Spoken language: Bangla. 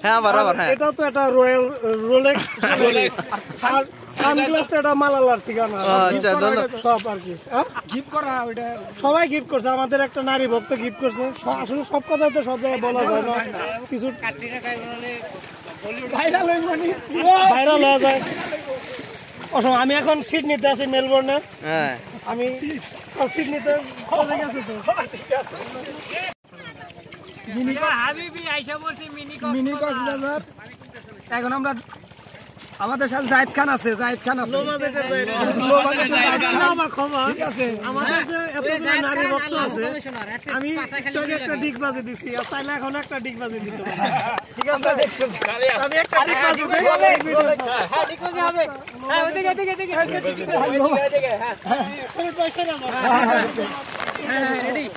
হ্যাঁ বরাবর। হ্যাঁ এটা তো একটা রয়্যাল রোলেক্স সানগ্লাসটা এটা মালালার ঠিকানা। আচ্ছা সব আর কি গিফট করা, ওইটা সবাই গিফট করছে। আমাদের একটা নারী ভক্ত গিফট করছে। আসলে সব কথা তো সব জায়গায় বলা যায় না, কিছু ভাইরাল হয়ে যায়। আমি এখন সিডনিতে আছি, মেলবোর্নে। হ্যাঁ আমি সিডনিতে চলে গেছি তো। মিনি কক্সবাজার। এখন আমরা আমাদের সাথে জাহিদ খান আছে। জাহিদ খান আছে। আমাদের যে এতগুলো নারী ভক্ত আছে, আমি একটা ডিগবাজি দিছি, আর চাইলে এখন একটা ডিগবাজি দিতে পারি। ঠিক আছে, আমি একটা ডিগবাজি দিই।